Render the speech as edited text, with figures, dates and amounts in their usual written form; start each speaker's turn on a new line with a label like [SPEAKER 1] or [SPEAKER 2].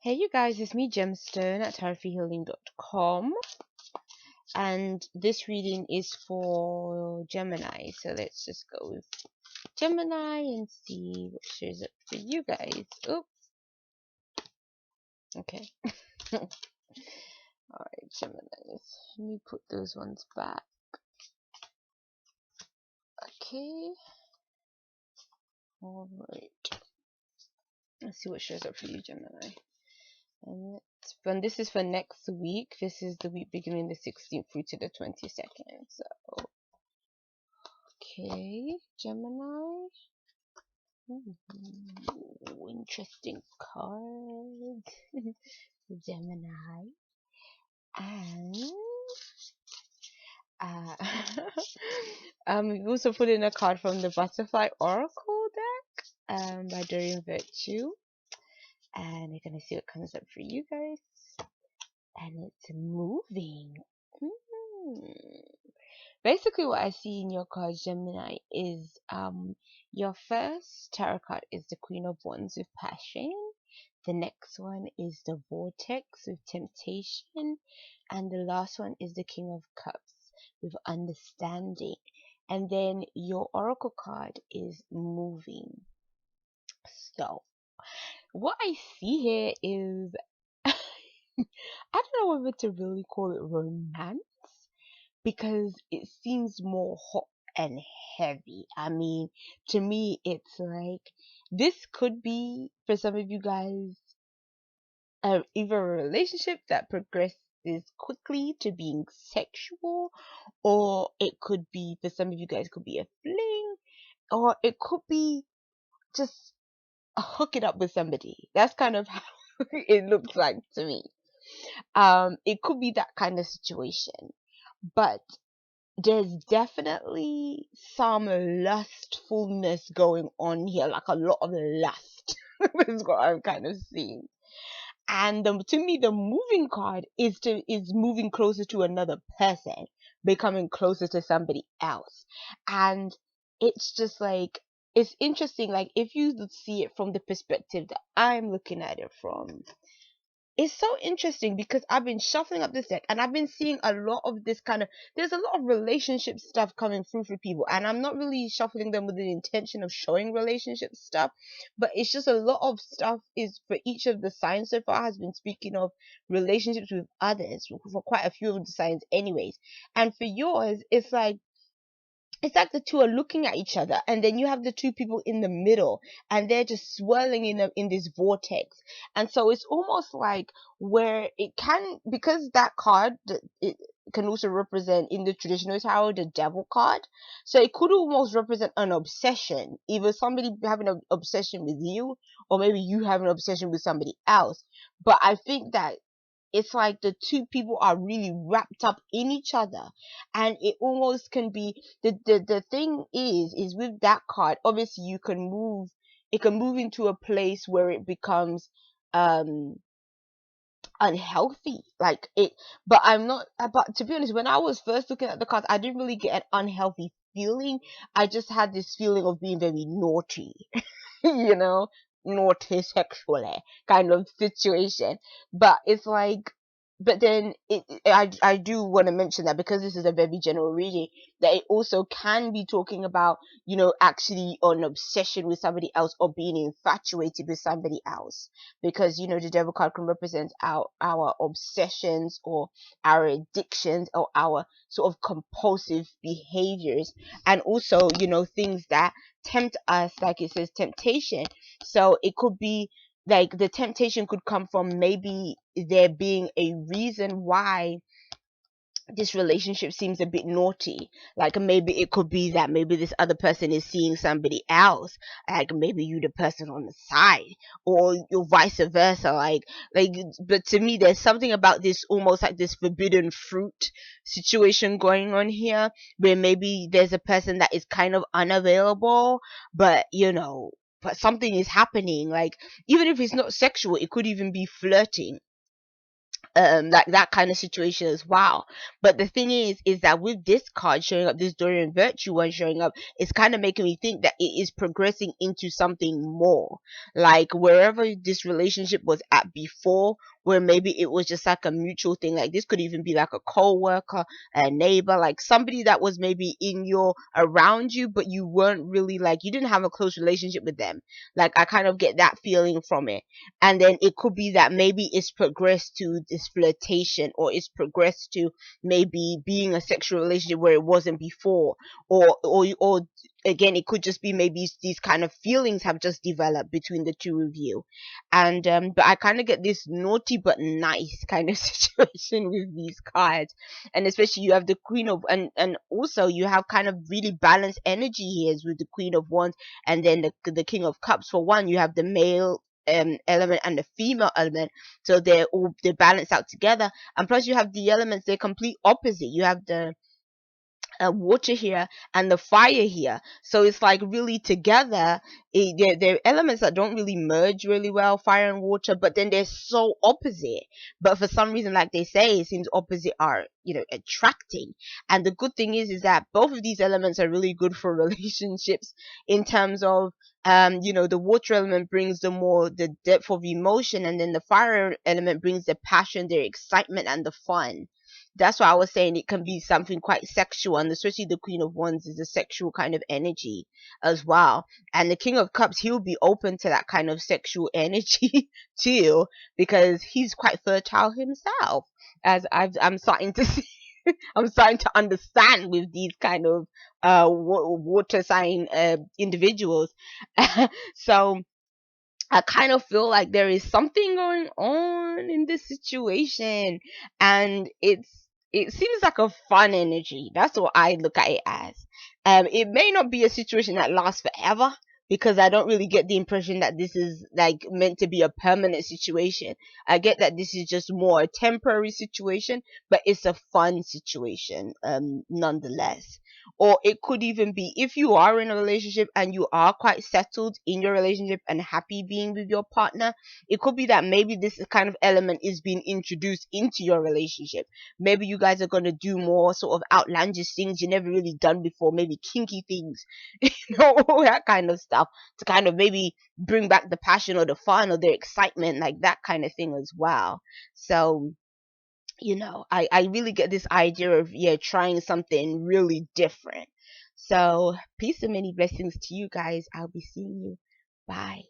[SPEAKER 1] Hey you guys, it's me Gemstone at tarothealing.com, and this reading is for Gemini. So let's just go with Gemini and see what shows up for you guys. Oh, okay. Alright, Gemini. Let me put those ones back. Okay. Alright. Let's see what shows up for you, Gemini. And this is for next week. This is the week beginning the 16th through to the 22nd. So, okay, Gemini. Ooh, interesting card. Gemini. And uh, we also put in a card from the Butterfly Oracle deck by Doreen Virtue. And we're gonna see what comes up for you guys. And it's moving. Basically, what I see in your card, Gemini, is your first tarot card is the Queen of Wands with passion. The next one is the Vortex with temptation, and the last one is the King of Cups with understanding. And then your oracle card is moving. So what I see here is I don't know whether to really call it romance, because it seems more hot and heavy. I mean, to me, it's like this could be for some of you guys either a relationship that progresses quickly to being sexual, or it could be for some of you guys could be a fling, or it could be just hook it up with somebody. That's kind of how it looks like to me. It could be that kind of situation, but there's definitely some lustfulness going on here, like a lot of lust is what I'm kind of seeing. And to me, the moving card is moving closer to another person, becoming closer to somebody else. And it's just like, it's interesting, like if you see it from the perspective that I'm looking at it from, it's so interesting because I've been shuffling up this deck and I've been seeing a lot of this kind of, there's a lot of relationship stuff coming through for people, and I'm not really shuffling them with the intention of showing relationship stuff, but it's just a lot of stuff is for each of the signs so far has been speaking of relationships with others for quite a few of the signs anyways. And for yours, it's like the two are looking at each other, and then you have the two people in the middle, and they're just swirling in this vortex. And so it's almost like where it can, because that card, it can also represent in the traditional tarot the devil card, so it could almost represent an obsession, either somebody having an obsession with you, or maybe you have an obsession with somebody else. But I think that it's like the two people are really wrapped up in each other, and it almost can be the thing is with that card, obviously you can move, it can move into a place where it becomes unhealthy, like it. But I'm not, but to be honest, when I was first looking at the cards, I didn't really get an unhealthy feeling. I just had this feeling of being very naughty, you know, naughty sexually kind of situation. But it's like, but then I do want to mention that because this is a very general reading, that it also can be talking about, you know, actually an obsession with somebody else or being infatuated with somebody else, because you know the devil card can represent our obsessions or our addictions or our sort of compulsive behaviors, and also, you know, things that tempt us, like it says temptation. So it could be like the temptation could come from maybe there being a reason why this relationship seems a bit naughty. Like maybe it could be that maybe this other person is seeing somebody else, like maybe you the person on the side, or you vice versa, like. But to me there's something about this, almost like this forbidden fruit situation going on here, where maybe there's a person that is kind of unavailable, but you know, but something is happening, like even if it's not sexual, it could even be flirting. like that kind of situation as well. But the thing is that with this card showing up, this Dorian Virtue one showing up, it's kind of making me think that it is progressing into something more, like wherever this relationship was at before, where maybe it was just like a mutual thing. Like this could even be like a co-worker, a neighbor, like somebody that was maybe in your around you, but you weren't really, like, you didn't have a close relationship with them. Like I kind of get that feeling from it. And then it could be that maybe it's progressed to this flirtation, or it's progressed to maybe being a sexual relationship where it wasn't before, or again, it could just be maybe these kind of feelings have just developed between the two of you. And but I kind of get this naughty but nice kind of situation with these cards. And especially you have the Queen of, and also you have kind of really balanced energy here with the Queen of Wands, and then the King of Cups. For one, you have the male element and the female element, so they balance out together. And plus you have the elements, they're complete opposite. You have the water here and the fire here, so it's like really together. They're elements that don't really merge really well, fire and water, but then they're so opposite. But for some reason, like they say, it seems opposite are, attracting. And the good thing is that both of these elements are really good for relationships, in terms of the water element brings the depth of emotion, and then the fire element brings the passion, the excitement, and the fun. That's why I was saying it can be something quite sexual, and especially the Queen of Wands is a sexual kind of energy as well. And the King of Cups, he'll be open to that kind of sexual energy too, because he's quite fertile himself, as I'm starting to see. I'm starting to understand with these kind of water sign individuals. So I kind of feel like there is something going on in this situation, and it seems like a fun energy. That's what I look at it as. It may not be a situation that lasts forever, because I don't really get the impression that this is like meant to be a permanent situation. I get that this is just more a temporary situation, but it's a fun situation, nonetheless. Or it could even be, if you are in a relationship and you are quite settled in your relationship and happy being with your partner, it could be that maybe this kind of element is being introduced into your relationship. Maybe you guys are going to do more sort of outlandish things you never really done before, maybe kinky things, all that kind of stuff, to kind of maybe bring back the passion or the fun or the excitement, like that kind of thing as well. So I really get this idea of, yeah, trying something really different. So peace and many blessings to you guys. I'll be seeing you. Bye.